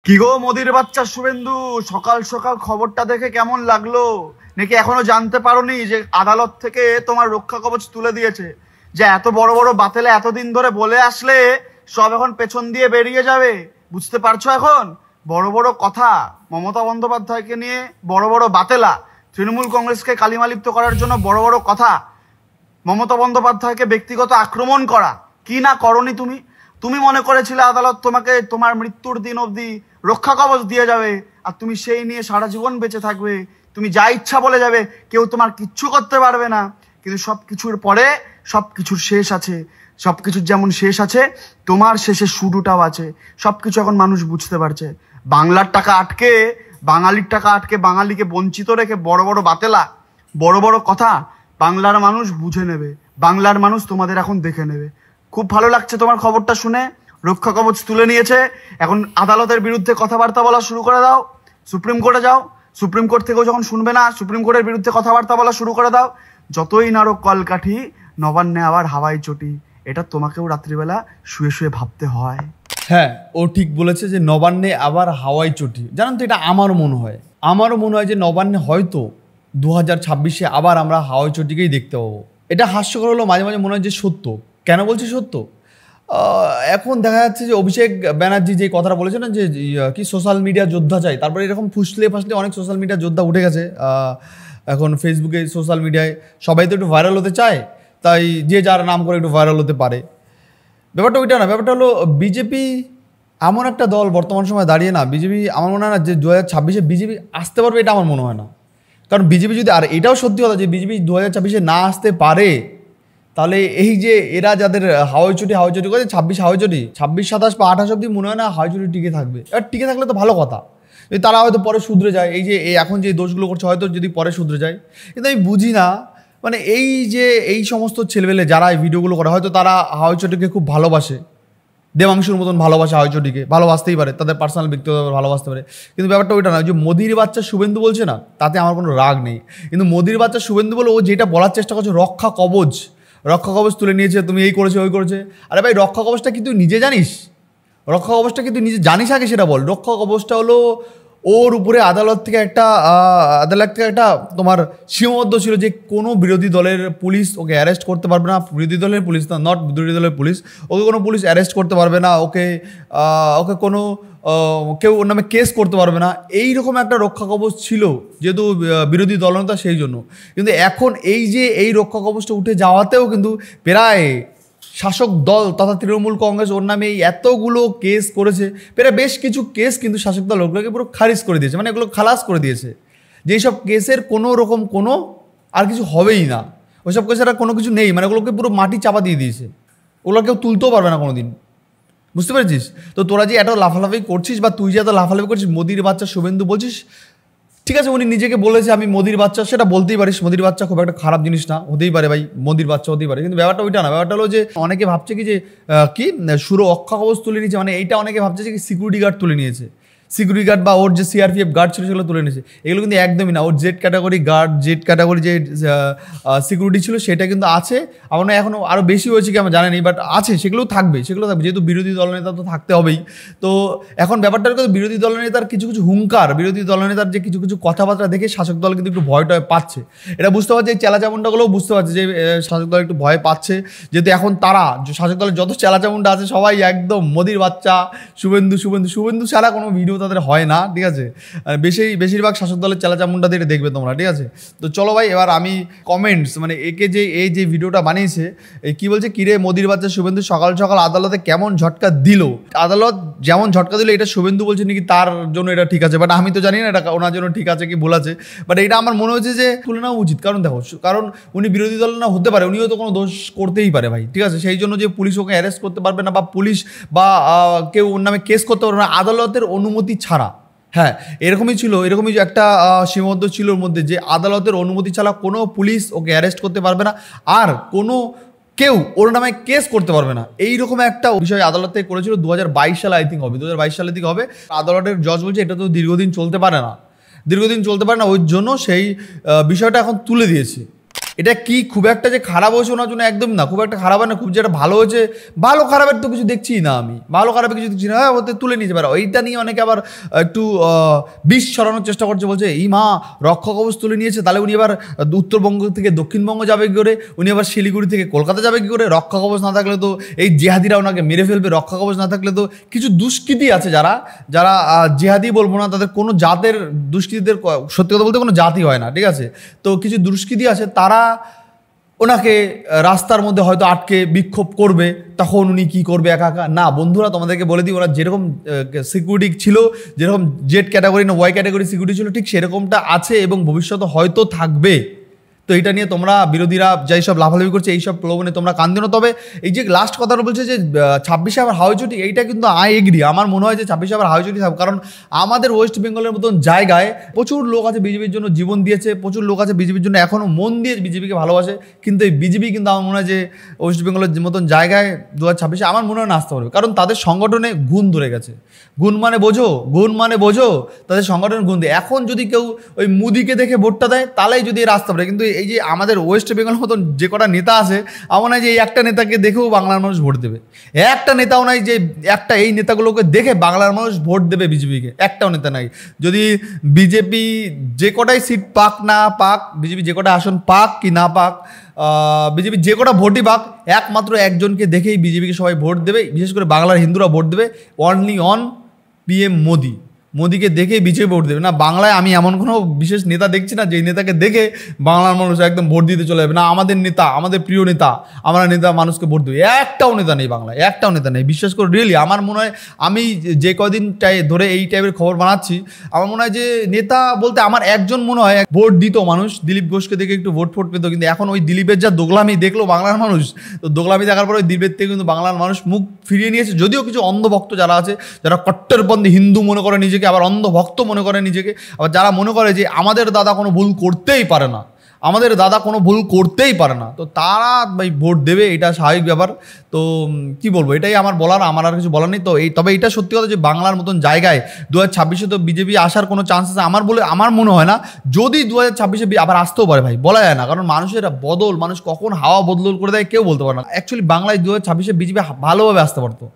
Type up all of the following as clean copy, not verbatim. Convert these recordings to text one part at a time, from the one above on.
কি গো মোদির বাচ্চা শুভেন্দু, সকাল সকাল খবরটা দেখে কেমন লাগলো? নাকি এখনো জানতে পারোনি যে আদালত থেকে তোমার রক্ষা কবচ তুলে দিয়েছে? যে এত বড় বড় বাতেলে এতদিন ধরে বলে আসলে সব এখন পেছন দিয়ে বেরিয়ে যাবে, বুঝতে পারছো? এখন বড় বড় কথা, মমতা বন্দ্যোপাধ্যায়কে নিয়ে বড় বড় বাতেলা, তৃণমূল কংগ্রেসকে কালিমালিপ্ত করার জন্য বড় বড় কথা, মমতা বন্দ্যোপাধ্যায়কে ব্যক্তিগত আক্রমণ করা, কি না করনি তুমি? তুমি মনে করেছিলে আদালত তোমাকে তোমার মৃত্যুর দিন অবধি রক্ষা কবচ দিয়ে যাবে, আর তুমি সেই নিয়ে সারা জীবন বেঁচে থাকবে, তুমি যা ইচ্ছা বলে যাবে, কেউ তোমার কিচ্ছু করতে পারবে না। কিন্তু সব কিছুর পরে সব কিছুর শেষ আছে, সব কিছুর যেমন শেষ আছে তোমার শেষে শুরুটাও আছে। সব কিছু এখন মানুষ বুঝতে পারছে। বাংলার টাকা আটকে, বাঙালির টাকা আটকে, বাঙালিকে বঞ্চিত রেখে বড় বড় বাতেলা, বড় বড় কথা বাংলার মানুষ বুঝে নেবে, বাংলার মানুষ তোমাদের এখন দেখে নেবে। খুব ভালো লাগছে তোমার খবরটা শুনে। রক্ষা কবচ তুলে নিয়েছে, এখন আদালতের বিরুদ্ধে কথাবার্তা বলা শুরু করে দাও, সুপ্রিম কোর্টে যাও, সুপ্রিম কোর্ট থেকেও যখন শুনবে না, সুপ্রিম কোর্টের বিরুদ্ধে কথাবার্তা বলা শুরু করে দাও। যতই নাড়ো কলকাঠি, নবান্নে আবার হাওয়াই চটি, এটা তোমাকেও রাত্রিবেলা শুয়ে শুয়ে ভাবতে হয়। হ্যাঁ, ও ঠিক বলেছে যে নবান্নে আবার হাওয়াই চটি। জানেন তো, এটা আমারও মনে হয় যে নবান্নে হয়তো 2026-এ আবার আমরা হাওয়াই চটিকেই দেখতে পাবো। এটা হাস্যকর হলো, মাঝে মাঝে মনে হয় যে সত্য। কেন বলছি সত্য? এখন দেখা যাচ্ছে যে অভিষেক ব্যানার্জি যে কথাটা বলেছে না, যে কি সোশ্যাল মিডিয়া যোদ্ধা চাই, তারপরে এরকম ফুসলে ফাসলে অনেক সোশ্যাল মিডিয়া যোদ্ধা উঠে গেছে। এখন ফেসবুকে, সোশ্যাল মিডিয়ায় সবাই তো একটু ভাইরাল হতে চায়, তাই যে যার নাম করে একটু ভাইরাল হতে পারে। ব্যাপারটা ওইটা না, ব্যাপারটা হলো বিজেপি এমন একটা দল বর্তমান সময় দাঁড়িয়ে, না বিজেপি আমার মনে হয় না যে 2026-এ বিজেপি আসতে পারবে, এটা আমার মনে হয় না। কারণ বিজেপি যদি, আর এটাও সত্যি কথা যে বিজেপি 2026-এ না আসতে পারে, তাহলে এই যে এরা যাদের হাওয়াই চটি করে 26 হাওয়াই চটি, 26, 27 বা 28 অব্দি মনে হয় না হাওয়াই চটি টিকে থাকবে। এবার টিকে থাকলে তো ভালো কথা, যদি তারা হয়তো পরে শুধরে যায়, এই যে এখন যে দোষগুলো করছে হয়তো যদি পরে শুধরে যায়। কিন্তু আমি বুঝি না, মানে এই যে এই সমস্ত ছেলেবেলে যারা এই ভিডিওগুলো করে, হয়তো তারা হাওয়াই চটিকে খুব ভালোবাসে, দেবাংশুর মতন ভালোবাসে হাওয়াই চটিকে, ভালোবাসতেই পারে, তাদের পার্সোনাল ব্যক্তিগত ভালোবাসতে পারে। কিন্তু ব্যাপারটা ওইটা না, যে মোদির বাচ্চা শুভেন্দু বলছে না, তাতে আমার কোনো রাগ নেই। কিন্তু মোদির বাচ্চা শুভেন্দু বলে ও যেটা বলার চেষ্টা করছে, রক্ষা কবচ তুলে নিয়েছে, তুমি এই করেছে ওই করেছে। আরে ভাই, রক্ষা কবচটা কি তুই নিজে জানিস? রক্ষা কবচটা কি তুই নিজে জানিস? আগে সেটা বল। রক্ষা কবচটা হলো ওর উপরে আদালত থেকে একটা তোমার সীমাবদ্ধ ছিল যে কোনো বিরোধী দলের পুলিশ ওকে অ্যারেস্ট করতে পারবে না। বিরোধী দলের পুলিশ না, নট বিরোধী দলের পুলিশ, ওকে কোনো পুলিশ অ্যারেস্ট করতে পারবে না, ওকে কোনো কেউ ওর নামে কেস করতে পারবে না। এইরকম একটা রক্ষা কবচ ছিল, যেহেতু বিরোধী দলনেতা, সেই জন্য। কিন্তু এখন এই যে এই রক্ষা কবচটা উঠে যাওয়াতেও কিন্তু প্রায় শাসক দল তথা তৃণমূল কংগ্রেস ওর নামে এতগুলো কেস করেছে, প্রায় বেশ কিছু কেস কিন্তু শাসক দল ওগুলোকে পুরো খারিজ করে দিয়েছে, মানে এগুলো খালাস করে দিয়েছে। যেই সব কেসের কোনো রকম কোনো আর কিছু হবেই না, ওইসব কেসের আর কোনো কিছু নেই, মানে ওগুলোকে পুরো মাটি চাপা দিয়ে দিয়েছে, ওগুলো কেউ তুলতেও পারবে না কোনো দিন। বুঝতে পেরেছিস? তো তোরা যে এত লাফালাফি করছিস, বা তুই যে এত লাফালাফি করছিস, মোদির বাচ্চা শুভেন্দু বলছিস, ঠিক আছে, উনি নিজেকে বলেছে আমি মোদির বাচ্চা, সেটা বলতেই পারিস। মোদির বাচ্চা খুব একটা খারাপ জিনিস না, হতেই পারে ভাই, মোদির বাচ্চা হতেই পারে। কিন্তু ব্যাপারটা ওইটা না, ব্যাপারটা হলো যে অনেকে ভাবছে কি যে সুরো রক্ষা কবচ তুলে নিয়েছে, মানে এইটা অনেকে ভাবছে যে সিকিউরিটি গার্ড তুলে নিয়েছে, সিকিউরিটি গার্ড বা ওর যে সিআরপিএফ গার্ড ছিল সেগুলো তুলে নিয়েছে। এগুলো কিন্তু একদমই না। ওর Z category guard, Z category যে সিকিউরিটি ছিল সেটা কিন্তু আছে। আমার না এখনও আরও বেশি হয়েছে কি আমরা জানি না, বাট আছে, সেগুলোও থাকবে, যেহেতু বিরোধী দলনেতা তো থাকতে হবেই। তো এখন ব্যাপারটা কিন্তু বিরোধী দলনেতার কিছু হুঙ্কার, বিরোধী দলনেতার যে কিছু কথাবার্তা দেখে শাসক দল কিন্তু একটু ভয় টয় পাচ্ছে। এটা বুঝতে পারছে, এই চেলাচামুন্ডাগুলোও বুঝতে পারছে যে শাসক দল একটু ভয় পাচ্ছে, যেহেতু এখন তারা শাসক দলের যত চেলাচামুন্ডা আছে সবাই একদম মোদির বাচ্চা শুভেন্দু ছাড়া কোনো ভিডিও তাদের হয় না, ঠিক আছে? বেশিরভাগ শাসক দলের চেলাচামুন্ডাদের দেখবে তোমরা, ঠিক আছে? তো চলো ভাই, এবার আমি কমেন্টস, মানে একে যে এই যে ভিডিওটা বানিয়েছে, কি বলছে, কিরে মোদির বাচ্চা শুভেন্দু সকাল সকাল আদালতে কেমন ঝটকা দিল। আদালত যেমন ঝটকা দিল, এটা শুভেন্দু বলছে নাকি তার জন্য এটা ঠিক আছে, বাট আমি তো জানি না এটা ওনার জন্য ঠিক আছে কি ভুল আছে, বাট এটা আমার মনে হচ্ছে যে তুলে নেওয়া উচিত। কারণ দেখো, কারণ উনি বিরোধী দল না হতে পারে, উনিও তো কোনো দোষ করতেই পারে ভাই, ঠিক আছে? সেই জন্য যে পুলিশ ওকে অ্যারেস্ট করতে পারবে না, বা পুলিশ বা কেউ ওর নামে কেস করতে পারবে না আদালতের অনুমতি ছাড়া। হ্যাঁ, এরকমই ছিল, এরকমই একটা সীমাবদ্ধ ছিল ওর মধ্যে, যে আদালতের অনুমতি ছাড়া কোনো পুলিশ ওকে অ্যারেস্ট করতে পারবে না, আর কোনো কেউ ওর নামে কেস করতে পারবে না। এইরকম একটা বিষয় আদালত থেকে করেছিল 2022 সালে, আই থিঙ্ক হবে 2022 সালের দিকে হবে। আদালতের জজ বলছে এটা তো দীর্ঘদিন চলতে পারে না, ওই জন্য সেই বিষয়টা এখন তুলে দিয়েছে। এটা কি খুব একটা যে খারাপ হয়েছে ওনার জন্য, একদম না, খুব একটা খারাপ না, খুব যেটা ভালো হয়েছে, ভালো খারাপের তো কিছু দেখছি না আমি, ভালো খারাপের কিছু দেখছি না, হ্যাঁ ওতে তুলে নিতে পারো। এইটা নিয়ে অনেকে আবার একটু বিষ ছড়ানোর চেষ্টা করছে, বলছে এই মা রক্ষা কবচ তুলে নিয়েছে, তাহলে উনি এবার উত্তরবঙ্গ থেকে দক্ষিণবঙ্গ যাবে কী করে, উনি আবার শিলিগুড়ি থেকে কলকাতা যাবে কী করে, রক্ষা কবচ না থাকলে তো এই জেহাদিরা ওনাকে মেরে ফেলবে, রক্ষা কবচ না থাকলে তো। কিছু দুষ্কৃতী আছে যারা যারা জেহাদি বলবো না, তাদের কোনো জাতের দুষ্কৃতীদের সত্যি কথা বলতে কোনো জাতি হয় না, ঠিক আছে। তো কিছু দুষ্কৃতী আছে, তারা ওনাকে রাস্তার মধ্যে হয়তো আটকে বিক্ষোভ করবে, তখন উনি কি করবে একা একা। না বন্ধুরা, তোমাদেরকে বলে দিই, ওরা যেরকম সিকিউরিটি ছিল, যেরকম জেড ক্যাটাগরি না ওয়াই ক্যাটাগরি সিকিউরিটি ছিল, ঠিক সেরকমটা আছে এবং ভবিষ্যতে হয়তো থাকবে। তো এটা নিয়ে তোমরা বিরোধীরা যাই সব লাফালাফি করছে, এইসব প্রলোভনে তোমরা কান দিও না। তবে এই যে লাস্ট কথাটা বলছে যে 26শে আবার হাওয়াই চটি, এইটা কিন্তু আই এগ্রি। আমার মনে হয় যে 26শে আবার হাওয়াই চটি থাকবে, কারণ আমাদের ওয়েস্ট বেঙ্গলের মতন জায়গায় প্রচুর লোক আছে বিজেপির জন্য জীবন দিয়েছে, প্রচুর লোক আছে বিজেপির জন্য এখনও মন দিয়ে বিজেপিকে ভালোবাসে, কিন্তু এই বিজেপি কিন্তু আমার মনে হয় যে ওয়েস্ট বেঙ্গলের মতন জায়গায় 2026-এ আমার মনে হয় না আসতে পারবে, কারণ তাদের সংগঠনে গুণ ধরে গেছে। গুণ মানে বোঝো, তাদের সংগঠনের গুণ দিয়ে। এখন যদি কেউ ওই মোদিকে দেখে ভোটটা দেয় তাহলেই যদি এরা আসতে পারে, কিন্তু এই যে আমাদের ওয়েস্ট বেঙ্গলের মতন যে কটা নেতা আছে, আমার নয় যে এই একটা নেতাকে দেখেও বাংলার মানুষ ভোট দেবে, একটা নেতাও নাই যে একটা এই নেতাগুলোকে দেখে বাংলার মানুষ ভোট দেবে বিজেপিকে, একটাও নেতা নাই। যদি বিজেপি যে কটাই সিট পাক না পাক, বিজেপি যে কটা আসন পাক কি না পাক, বিজেপি যে কটা ভোটই পাক, একমাত্র একজনকে দেখেই বিজেপিকে সবাই ভোট দেবে, বিশেষ করে বাংলার হিন্দুরা ভোট দেবে, অনলি অন PM মোদিকে দেখেই বিজেপি ভোট দেবে। না বাংলায় আমি এমন কোনো বিশেষ নেতা দেখছি না যেই নেতাকে দেখে বাংলার মানুষ একদম ভোট দিতে চলে যাবে, না আমাদের নেতা, আমাদের প্রিয় নেতা, আমরা নেতা মানুষকে ভোট দেবে, একটাও নেতা নেই বাংলায়, একটাও নেতা নেই। বিশ্বাস করে রিয়েলি আমার মনে হয়, আমি যে কদিন ধরে এই টাইপের খবর বানাচ্ছি, আমার মনে হয় যে নেতা বলতে আমার একজন মনে হয় ভোট দিত মানুষ, দিলীপ ঘোষকে দেখে একটু ভোট পেত, কিন্তু এখন ওই দিলীপের যা দোগলামি দেখলো বাংলার মানুষ, তো দোগলামি দেখার পরে ওই দিলীপের থেকে কিন্তু বাংলার মানুষ মুখ ফিরিয়ে নিয়েছে। যদিও কিছু অন্ধভক্ত যারা আছে, যারা কট্টরপন্থী হিন্দু মনে করে নিজেকে, আবার অন্ধভক্ত মনে করে নিজেকে, আবার যারা মনে করে যে আমাদের দাদা কোনো ভুল করতেই পারে না, তো তারা ভাই ভোট দেবে, এটা স্বাভাবিক ব্যাপার। তো কি বলবো, এটাই আমার বলার, আমার আর কিছু বলার নেই। তো তবে এটা সত্যি কথা যে বাংলার মতন জায়গায় 2026-এ তো বিজেপি আসার কোনো চান্স আছে আমার মনে হয় না। যদি 2026-এ আবার আসতেও পারে ভাই, বলা যায় না, কারণ মানুষের বদল, মানুষ কখন হাওয়া বদল করে দেয় কেউ বলতে পারে না। অ্যাকচুয়ালি বাংলায় 2026-এ বিজেপি ভালোভাবে আসতে পারতো,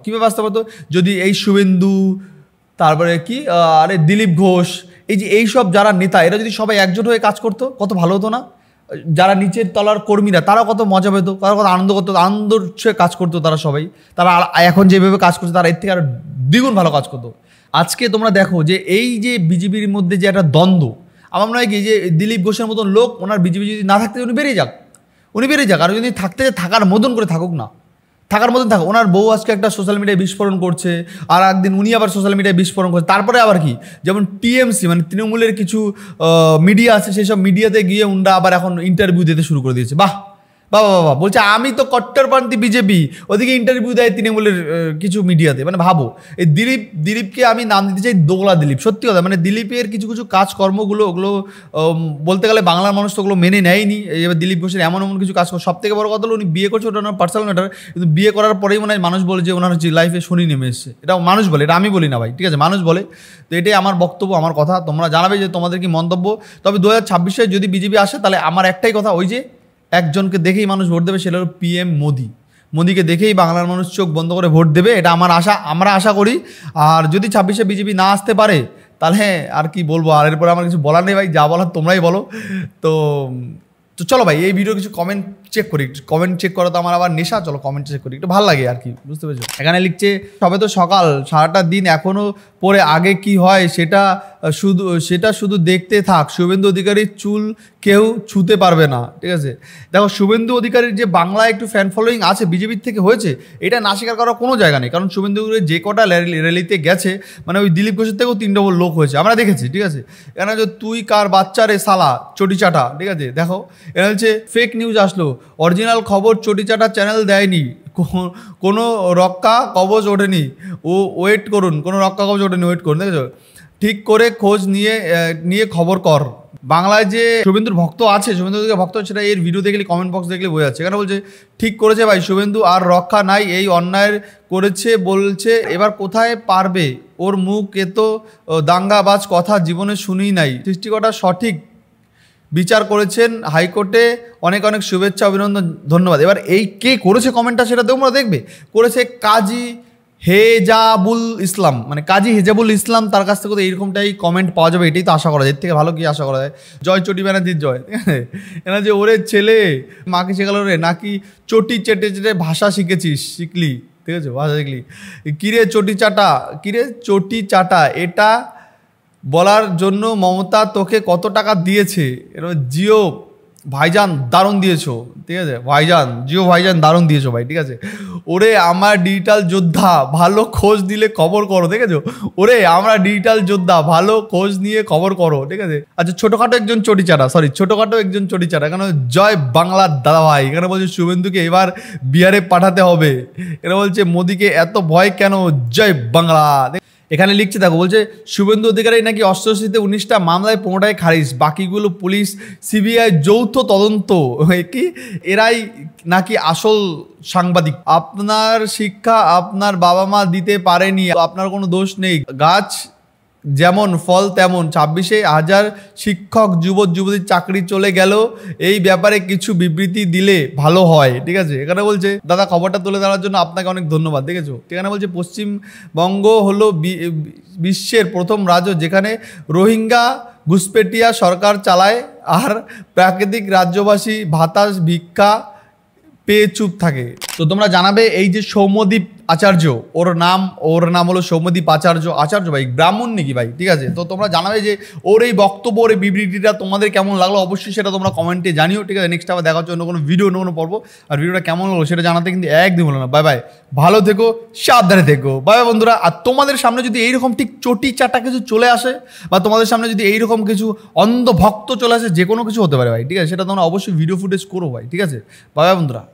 কীভাবে আসতে পারতো, যদি এই শুভেন্দু, তারপরে কি আরে দিলীপ ঘোষ, এইসব যারা নেতা, এরা যদি সবাই একজোট হয়ে কাজ করতো কত ভালো হতো না। যারা নিচের তলার কর্মীরা তারা কত মজা পেতো, তারা কত আনন্দ করতো, আনন্দের কাজ করতো তারা সবাই, তারা এখন যেভাবে কাজ করছে তারা এর থেকে আরো দ্বিগুণ ভালো কাজ করতো। আজকে তোমরা দেখো যে এই যে বিজেপির মধ্যে যে একটা দ্বন্দ্ব, আমার মনে হয় কি যে দিলীপ ঘোষের মতন লোক, ওনার বিজেপি যদি না থাকতে উনি বেরিয়ে যাক, আর যদি থাকার মতন করে থাকুক না, ওনার বউ আজকে একটা সোশ্যাল মিডিয়ায় বিস্ফোরণ করছে, আর একদিন উনি আবার সোশ্যাল মিডিয়ায় বিস্ফোরণ করছে, তারপরে আবার কি, যেমন TMC মানে তৃণমূলের কিছু মিডিয়া আছে, সেই সব মিডিয়াতে গিয়ে উনরা আবার এখন ইন্টারভিউ দিতে শুরু করে দিয়েছে। বাহ, বলছে আমি তো কট্টরপন্থী বিজেপি, ওদিকে ইন্টারভিউ দেয় তৃণমূলের কিছু মিডিয়াতে। মানে ভাবো, এই দিলীপকে আমি নাম দিতে চাই দোগলা দিলীপ। সত্যি কথা, মানে দিলীপের কিছু কাজকর্মগুলো, ওগুলো বলতে গেলে বাংলার মানুষ তো ওগুলো মেনে নেয়নি। এবার দিলীপ ঘোষের এমন কিছু কাজ, সব থেকে বড় কথা হলো উনি বিয়ে করছে, ওটা ওনার পার্সোনাল ম্যাটার, কিন্তু বিয়ে করার পরেই মনে হয় মানুষ বলে যে ওনার যে লাইফে শনি নেমে এসছে। এটা মানুষ বলে, এটা আমি বলি না ভাই, ঠিক আছে, মানুষ বলে। তো এটাই আমার বক্তব্য, আমার কথা, তোমরা জানাবে যে তোমাদের কি মন্তব্য। তবে 2026-এ যদি বিজেপি আসে, তাহলে আমার একটাই কথা, ওই যে একজনকে দেখেই মানুষ ভোট দেবে, সেটা হলো PM মোদিকে দেখেই বাংলার মানুষ চোখ বন্ধ করে ভোট দেবে, এটা আমার আশা, আমরা আশা করি। আর যদি 26-এ বিজেপি না আসতে পারে, তাহলে আর কি বলবো, আর এরপরে আমার কিছু বলার নেই ভাই, যা বলার তোমরাই বলো। তো চলো ভাই, এই ভিডিও কিছু কমেন্ট চেক করি, কমেন্ট চেক করা তো আমার আবার নেশা, চলো কমেন্ট চেক করি, একটু ভালো লাগে আর কি, বুঝতে পেরেছো। এখানে লিখছে সবে তো সকাল, সারাটা দিন এখনো পরে আগে কি হয় সেটা শুধু দেখতে থাক, শুভেন্দু অধিকারীর চুল কেউ ছুতে পারবে না, ঠিক আছে। দেখো, শুভেন্দু অধিকারীর যে বাংলায় একটু ফ্যান ফলোয়িং আছে বিজেপির থেকে হয়েছে, এটা না স্বীকার করার কোনো জায়গা নেই, কারণ শুভেন্দু অধিকারী যে কটা র্যালিতে গেছে, মানে ওই দিলীপ ঘোষের থেকেও 3 ডবল লোক হয়েছে, আমরা দেখেছি, ঠিক আছে। এখানে যে তুই কার বাচ্চা রে সালা চটি চাটা, ঠিক আছে। দেখো, এটা হচ্ছে ফেক নিউজ আসলো, অরিজিনাল খবর চটি চাটা চ্যানেল দেয়নি, কোনো রক্ষা কবচ ওঠেনি, ওয়েট করুন, কোনো রক্ষা কবচ ওঠেনি, ওয়েট করুন, দেখেছো, ঠিক করে খোঁজ নিয়ে খবর কর। বাংলায় যে শুভেন্দুর ভক্ত আছে, শুভেন্দুকে ভক্ত, সেটা এর ভিডিও দেখলে, কমেন্ট বক্স দেখলে বোঝা যাচ্ছে। এখানে বলছে ঠিক করেছে ভাই, শুভেন্দু আর রক্ষা নাই, এই অন্যায় করেছে বলছে, এবার কোথায় পারবে, ওর মুখ এত দাঙ্গাবাজ কথা জীবনে শুনি নাই, সৃষ্টিকর্তা সঠিক বিচার করেছেন হাইকোর্টে, অনেক অনেক শুভেচ্ছা অভিনন্দন ধন্যবাদ। এবার এই কে করেছে কমেন্টটা সেটা তোমরা দেখবে, করেছে কাজী হেজাবুল ইসলাম, মানে কাজী হেজাবুল ইসলাম, তার কাছ থেকে তো এইরকমটাই কমেন্ট পাওয়া যাবে, এটাই তো আশা করা যায়, এর থেকে ভালো কি আশা করা যায়। জয় চটি ব্যানার্জির জয়, ঠিক আছে। এনা যে ওরে ছেলে মাকে শেখালো রে নাকি চটি চেটে চেটে ভাষা শিখলি, ঠিক আছে, ভাষা শিখলি, কিরে চটি চাটা, কিরে চটি চাটা, এটা বলার জন্য মমতা তোকে কত টাকা দিয়েছে? এরকম জিও ভাইজান দারুণ দিয়েছো, ঠিক আছে ভাইজান, জিও ভাইজান দারুণ দিয়েছো ভাই, ঠিক আছে। ওরে আমার ডিজিটাল যোদ্ধা, ভালো খোঁজ দিলে খবর করো, ঠিক আছে। ওরে আমরা ডিজিটাল যোদ্ধা, ভালো খোঁজ নিয়ে খবর করো, ঠিক আছে। আচ্ছা ছোটোখাটো একজন চটিচাটা, কেন জয় বাংলার দাদা ভাই, এখানে বলছে শুভেন্দুকে এবার বিহারে পাঠাতে হবে, এখানে বলছে মোদিকে এত ভয় কেন, জয় বাংলা। এখানে লিখছে দেখো, বলছে শুভেন্দু অধিকারী নাকি অষ্টআশিতে 19টা মামলায় 15টায় খারিজ, বাকিগুলো পুলিশ সিবিআই যৌথ তদন্ত, কি এরাই নাকি আসল সাংবাদিক। আপনার শিক্ষা আপনার বাবা মা দিতে পারেনি, আপনার কোনো দোষ নেই, গাছ যেমন ফল তেমন। 26,000 শিক্ষক যুবতীর চাকরি চলে গেল, এই ব্যাপারে কিছু বিবৃতি দিলে ভালো হয়, ঠিক আছে। এখানে বলছে দাদা খবরটা তুলে দেওয়ার জন্য আপনাকে অনেক ধন্যবাদ, দেখেছো। এখানে বলছে পশ্চিমবঙ্গ হলো বিশ্বের প্রথম রাজ্য যেখানে রোহিঙ্গা ঘুষপেটিয়া সরকার চালায় আর প্রাকৃতিক রাজ্যবাসী ভাতা ভিক্ষা পেয়ে চুপ থাকে। তো তোমরা জানাবে এই যে সৌম্যদীপ আচার্য, ওর নাম হলো সৌম্যদীপ আচার্য ভাই ব্রাহ্মণ নাকি ভাই, ঠিক আছে। তো তোমরা জানাবে যে ওর এই বক্তব্য, ওর এই বিবৃতিটা তোমাদের কেমন লাগলো, অবশ্যই সেটা তোমরা কমেন্টে জানিও, ঠিক আছে। নেক্সট আবার দেখা হচ্ছে অন্য কোনো ভিডিও, অন্য কোনো পর্ব। আর ভিডিওটা কেমন হলো সেটা জানাতে কিন্তু একদম হলো না। বাই বাই, ভালো থেকো, সাবধানে থেকো, বাই বাই বন্ধুরা। আর তোমাদের সামনে যদি এইরকম ঠিক চটি চাটা কিছু চলে আসে, বা তোমাদের সামনে যদি এইরকম কিছু অন্ধ ভক্ত চলে আসে, যে কোনো কিছু হতে পারে ভাই, ঠিক আছে, সেটা তোমরা অবশ্যই ভিডিও ফুটেজ করো ভাই, ঠিক আছে। বাই বাই বন্ধুরা।